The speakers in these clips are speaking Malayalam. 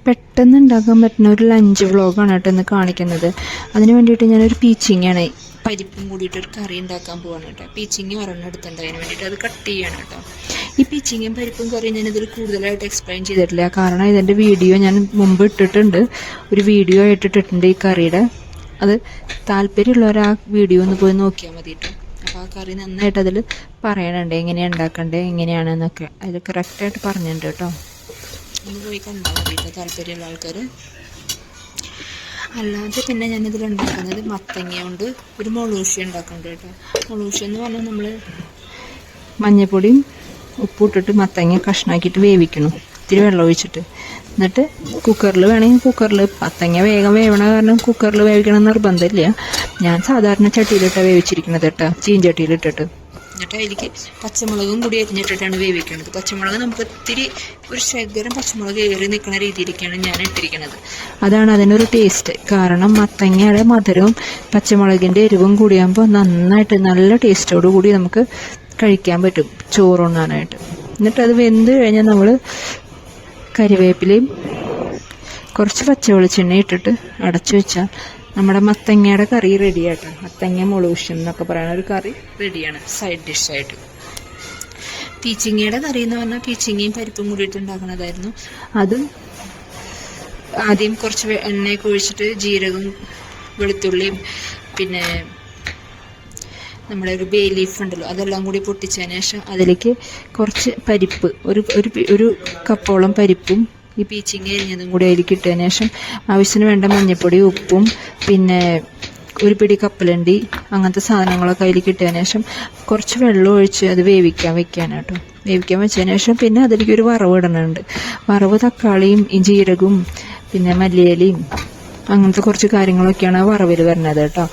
പെട്ടെന്ന് ഉണ്ടാക്കാൻ പറ്റുന്ന ഒരു ലഞ്ച് വ്ളോഗാണ് കേട്ടോ ഇന്ന് കാണിക്കുന്നത്. അതിന് വേണ്ടിയിട്ട് ഞാനൊരു പീച്ചിങ്ങയാണ് പരിപ്പും കൂടിയിട്ടൊരു കറി ഉണ്ടാക്കാൻ പോവാണ് കേട്ടോ. പീച്ചിങ്ങ ഒരെണ്ണം എടുത്തിട്ടുണ്ട്, അതിന് വേണ്ടിയിട്ട് അത് കട്ട് ചെയ്യണം കേട്ടോ. ഈ പീച്ചിങ്ങയും പരിപ്പും കറിയും ഞാനിതിൽ കൂടുതലായിട്ട് എക്സ്പ്ലെയിൻ ചെയ്തിട്ടില്ല, കാരണം ഇതിൻ്റെ വീഡിയോ ഞാൻ മുമ്പ് ഇട്ടിട്ടുണ്ട്, ഒരു വീഡിയോ ആയിട്ട് ഇട്ടിട്ടുണ്ട് ഈ കറിയുടെ. അത് താല്പര്യമുള്ളവർ ആ വീഡിയോ ഒന്ന് പോയി നോക്കിയാൽ മതി കേട്ടോ. അപ്പോൾ ആ കറി നന്നായിട്ട് അതിൽ പറയണുണ്ട്, എങ്ങനെയാണ് ഉണ്ടാക്കേണ്ടത് എങ്ങനെയാണെന്നൊക്കെ അതിൽ കറക്റ്റായിട്ട് പറഞ്ഞിട്ടുണ്ട് കേട്ടോ. ഒന്ന് പോയി കണ്ടാൽ മതി താല്പര്യമുള്ള ആൾക്കാർ. അല്ലാതെ പിന്നെ ഞാനിതിൽ ഉണ്ടാക്കുന്നത് മത്തങ്ങ കൊണ്ട് ഒരു മൊളൂഷി ഉണ്ടാക്കുന്നുണ്ട് കേട്ടോ. മൊളൂഷി എന്ന് പറഞ്ഞാൽ നമ്മൾ മഞ്ഞൾപ്പൊടിയും ഉപ്പും ഇട്ടിട്ട് മത്തങ്ങ കഷ്ണാക്കിയിട്ട് വേവിക്കണം, ഇത്തിരി വെള്ളം ഒഴിച്ചിട്ട്. എന്നിട്ട് കുക്കറിൽ വേണമെങ്കിൽ കുക്കറിൽ, മത്തങ്ങ വേഗം വേവണ കാരണം കുക്കറിൽ വേവിക്കണം നിർബന്ധമില്ല. ഞാൻ സാധാരണ ചട്ടിയിലിട്ടാണ് വേവിച്ചിരിക്കുന്നത് കേട്ടോ, ചീഞ്ചട്ടിയിലിട്ടിട്ട്. എന്നിട്ട് അതിലേക്ക് പച്ചമുളകും കൂടി അരിഞ്ഞിട്ടിട്ടാണ് വേവിക്കുന്നത്. പച്ചമുളക് നമുക്ക് ഇത്തിരി ഒരു ശകലം പച്ചമുളക് ഏറി നിൽക്കുന്ന രീതിയിലേക്കാണ് ഞാൻ ഇട്ടിരിക്കുന്നത്. അതാണ് അതിനൊരു ടേസ്റ്റ്. കാരണം മത്തങ്ങയുടെ മധുരവും പച്ചമുളകിൻ്റെ എരിവും കൂടിയാകുമ്പോൾ നന്നായിട്ട് നല്ല ടേസ്റ്റോടു കൂടി നമുക്ക് കഴിക്കാൻ പറ്റും ചോറുണ്ണാനായിട്ട്. എന്നിട്ട് അത് വെന്ത് കഴിഞ്ഞാൽ നമ്മൾ കരിവേപ്പിലയും കുറച്ച് പച്ച വെളിച്ചെണ്ണ ഇട്ടിട്ട് അടച്ചു വെച്ചാൽ നമ്മുടെ മത്തങ്ങയുടെ കറി റെഡിയാട്ടോ. മത്തങ്ങ മൊളൂഷൻ എന്നൊക്കെ പറയുന്ന ഒരു കറി റെഡിയാണ് സൈഡ് ഡിഷായിട്ട്. പീച്ചിങ്ങയുടെ കറി എന്ന് പറഞ്ഞാൽ പീച്ചിങ്ങയും പരിപ്പും കൂടിയിട്ട് ഉണ്ടാക്കണതായിരുന്നു. അതും ആദ്യം കുറച്ച് എണ്ണയൊക്കെ ഒഴിച്ചിട്ട് ജീരകവും വെളുത്തുള്ളിയും പിന്നെ നമ്മുടെ ഒരു ബേ ലീഫ് ഉണ്ടല്ലോ അതെല്ലാം കൂടി പൊട്ടിച്ചതിന് ശേഷം അതിലേക്ക് കുറച്ച് പരിപ്പ്, ഒരു കപ്പോളം പരിപ്പും ഈ പീച്ചിങ്ങ അരിഞ്ഞതും കൂടി അതിലേക്ക് ഇട്ടതിന് ശേഷം ആവശ്യത്തിന് വേണ്ട മഞ്ഞൾപ്പൊടി ഉപ്പും പിന്നെ ഒരു പിടി കപ്പലണ്ടി അങ്ങനത്തെ സാധനങ്ങളൊക്കെ അതിലേക്ക് ഇട്ടതിന് ശേഷം കുറച്ച് വെള്ളം ഒഴിച്ച് അത് വേവിക്കാൻ കേട്ടോ. വേവിക്കാൻ വെച്ചതിന് ശേഷം പിന്നെ അതിലേക്ക് ഒരു വറവ് ഇടണുണ്ട്. വറവ് തക്കാളിയും ജീരകവും പിന്നെ മല്ലിയിലയും അങ്ങനത്തെ കുറച്ച് കാര്യങ്ങളൊക്കെയാണ് ആ വറവിൽ വരുന്നത് കേട്ടോ.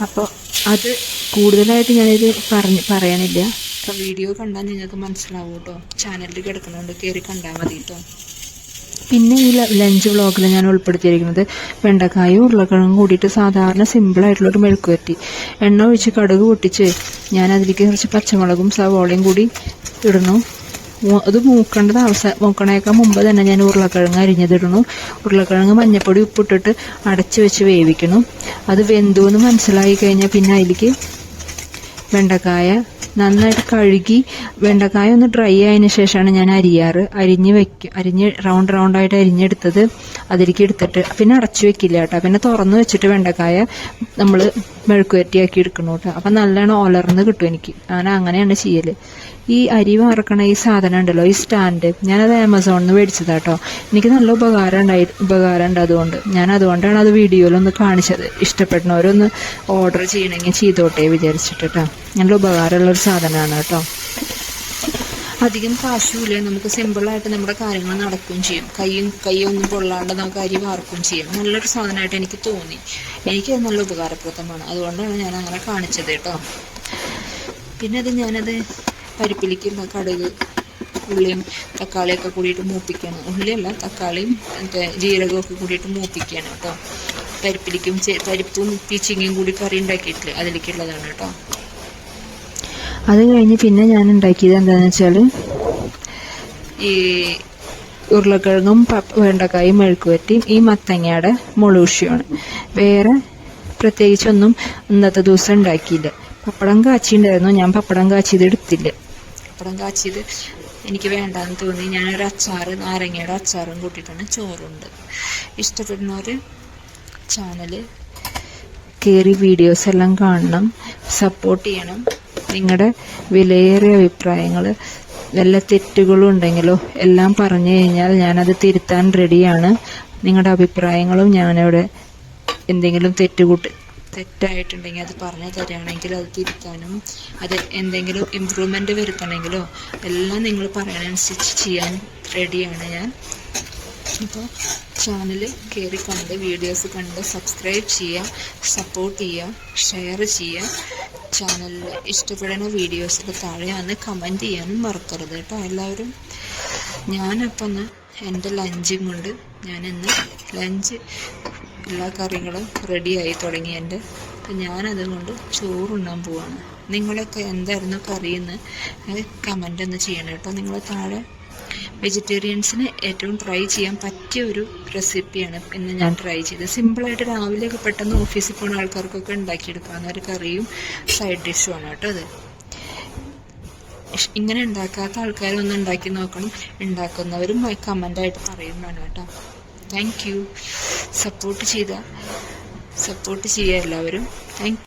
അപ്പോൾ അത് കൂടുതലായിട്ട് ഞാനിത് പറയണില്ല. അപ്പോൾ വീഡിയോ കണ്ടാൽ നിങ്ങൾക്ക് മനസ്സിലാവും കേട്ടോ. ചാനലിൽ കിടക്കുന്നുണ്ട്, കയറി കണ്ടാൽ മതി കേട്ടോ. പിന്നെ ഈ ലഞ്ച് വ്ളോഗിൽ ഞാൻ ഉൾപ്പെടുത്തിയിരിക്കുന്നത് വെണ്ടക്കായും ഉരുളക്കിഴങ്ങും കൂടിയിട്ട് സാധാരണ സിമ്പിളായിട്ടുള്ളൊരു മെഴുക്കുവരട്ടി. എണ്ണ ഒഴിച്ച് കടുക് പൊട്ടിച്ച് ഞാൻ അതിലേക്ക് കുറച്ച് പച്ചമുളകും സവോളയും കൂടി ഇടുന്നു. അത് മൂക്കണേക്കാൾ മുമ്പ് തന്നെ ഞാൻ ഉരുളക്കിഴങ്ങ് അരിഞ്ഞതിടുന്നു. ഉരുളക്കിഴങ്ങ് മഞ്ഞൾപ്പൊടി ഉപ്പിട്ടിട്ട് അടച്ച് വെച്ച് വേവിക്കുന്നു. അത് വെന്തു എന്ന് മനസ്സിലായി കഴിഞ്ഞാൽ പിന്നെ അതിലേക്ക് വെണ്ടക്കായ നന്നായിട്ട് കഴുകി, വെണ്ടക്കായ ഒന്ന് ഡ്രൈ ആയതിനു ശേഷമാണ് ഞാൻ അരിഞ്ഞ് റൗണ്ടായിട്ട് അരിഞ്ഞെടുത്തത് അതിലേക്ക് എടുത്തിട്ട് പിന്നെ അടച്ചു വെക്കില്ല കേട്ടോ. പിന്നെ തുറന്ന് വെച്ചിട്ട് വെണ്ടക്കായ നമ്മൾ മെഴുക്കുവരട്ടിയാക്കി എടുക്കണം കേട്ടോ. അപ്പം നല്ലോണം ഒലർന്ന് കിട്ടും എനിക്ക്. അങ്ങനെയാണ് ചെയ്യൽ. ഈ അരി വറക്കണ ഈ സാധനം ഉണ്ടല്ലോ, ഈ സ്റ്റാൻഡ്, ഞാനത് ആമസോണിൽ നിന്ന് മേടിച്ചതാട്ടോ. എനിക്ക് നല്ല ഉപകാരമുണ്ട്. അതുകൊണ്ടാണ് അത് വീഡിയോയിലൊന്ന് കാണിച്ചത്. ഇഷ്ടപ്പെടുന്നവരൊന്ന് ഓർഡർ ചെയ്യണമെങ്കിൽ ചെയ്തോട്ടെ വിചാരിച്ചിട്ട് കേട്ടോ. നല്ല ഉപകാരമുള്ളൊരു സാധനമാണ് കേട്ടോ. അധികം കാശുമില്ല, നമുക്ക് സിമ്പിളായിട്ട് നമ്മുടെ കാര്യങ്ങൾ നടക്കുകയും ചെയ്യും. കൈയൊന്നും പൊള്ളാണ്ട് നമുക്ക് അരി വാർക്കുകയും ചെയ്യും. നല്ലൊരു സാധനമായിട്ട് എനിക്ക് തോന്നി. എനിക്കത് നല്ല ഉപകാരപ്രദമാണ്. അതുകൊണ്ടാണ് ഞാൻ അങ്ങനെ കാണിച്ചത് കേട്ടോ. പിന്നെ ഞാനത് പരിപ്പിലേക്കുള്ള കടുക് ഉള്ളിയും തക്കാളിയൊക്കെ കൂടിയിട്ട് മൂപ്പിക്കണം. ഉള്ളിയല്ല, തക്കാളിയും ജീരകമൊക്കെ കൂടിയിട്ട് മൂപ്പിക്കുകയാണ് കേട്ടോ. പരിപ്പും പീച്ചിങ്ങയും കൂടി കറി ഉണ്ടാക്കിയിട്ടില്ലേ അതിലേക്കുള്ളതാണ് കേട്ടോ. അത് കഴിഞ്ഞ് പിന്നെ ഞാൻ ഉണ്ടാക്കിയത് എന്താണെന്ന് വെച്ചാൽ ഈ ഉരുളക്കിഴങ്ങും വെണ്ടക്കായും മെഴുക്കുവരട്ടിയും ഈ മത്തങ്ങയുടെ മൊളൂഷിയാണ്. വേറെ പ്രത്യേകിച്ചൊന്നും ഇന്നത്തെ ദിവസം ഉണ്ടാക്കിയില്ല. പപ്പടം കാച്ചിണ്ടായിരുന്നു, ഞാൻ പപ്പടം കാച്ചിയത് എടുത്തില്ല. പപ്പടം കാച്ചിയത് എനിക്ക് വേണ്ടാന്ന് തോന്നി. ഞാനൊരു നാരങ്ങയുടെ അച്ചാറും കൂട്ടിയിട്ടാണ് ചോറുണ്ട്. ഇഷ്ടപ്പെടുന്നവർ ചാനൽ കയറി വീഡിയോസ് എല്ലാം കാണണം, സപ്പോർട്ട് ചെയ്യണം. നിങ്ങളുടെ വിലയേറിയ അഭിപ്രായങ്ങൾ, വല്ല തെറ്റുകളും ഉണ്ടെങ്കിലോ എല്ലാം പറഞ്ഞു കഴിഞ്ഞാൽ ഞാനത് തിരുത്താൻ റെഡിയാണ്. നിങ്ങളുടെ അഭിപ്രായങ്ങളും ഞാനിവിടെ എന്തെങ്കിലും തെറ്റായിട്ടുണ്ടെങ്കിൽ അത് പറഞ്ഞു തരികയാണെങ്കിൽ അത് തിരുത്താനും അത് എന്തെങ്കിലും ഇമ്പ്രൂവ്മെൻറ്റ് വരുത്തണമെങ്കിലോ എല്ലാം നിങ്ങൾ പറയണനുസരിച്ച് ചെയ്യാൻ റെഡിയാണ് ഞാൻ. അപ്പോൾ ചാനൽ കയറി കണ്ട് വീഡിയോസ് കണ്ട് സബ്സ്ക്രൈബ് ചെയ്യുക, സപ്പോർട്ട് ചെയ്യുക, ഷെയർ ചെയ്യുക. ചാനലിൽ ഇഷ്ടപ്പെടുന്ന വീഡിയോസിൻ്റെ താഴെ വന്ന് കമൻറ്റ് ചെയ്യാനും മറക്കരുത് കേട്ടോ എല്ലാവരും. ഞാനപ്പോൾ എൻ്റെ ലഞ്ചും കൊണ്ട് ഞാനിന്ന് ലഞ്ച് എല്ലാ കറികളും റെഡിയായി തുടങ്ങി എൻ്റെ. അപ്പം ഞാനതുകൊണ്ട് ചോറുണ്ണാൻ പോവാണ്. നിങ്ങളൊക്കെ എന്തായിരുന്നു കറിയെന്ന് കമൻ്റ് ഒന്ന് ചെയ്യണം കേട്ടോ. നിങ്ങൾ താഴെ വെജിറ്റേറിയൻസിന് ഏറ്റവും ട്രൈ ചെയ്യാൻ പറ്റിയ ഒരു റെസിപ്പിയാണ് ഇന്ന് ഞാൻ ട്രൈ ചെയ്തത്. സിമ്പിളായിട്ട് രാവിലെയൊക്കെ പെട്ടെന്ന് ഓഫീസിൽ പോകുന്ന ആൾക്കാർക്കൊക്കെ ഉണ്ടാക്കിയെടുക്കാവുന്ന ഒരു കറിയും സൈഡ് ഡിഷുമാണ് കേട്ടോ അത്. ഇങ്ങനെ ഉണ്ടാക്കാത്ത ആൾക്കാരൊന്ന് ഉണ്ടാക്കി നോക്കണം. ഉണ്ടാക്കുന്നവരും കമൻ്റായിട്ട് പറയും വേണം കേട്ടോ. Thank you. സപ്പോർട്ട് ചെയ്യുക എല്ലാവരും. താങ്ക്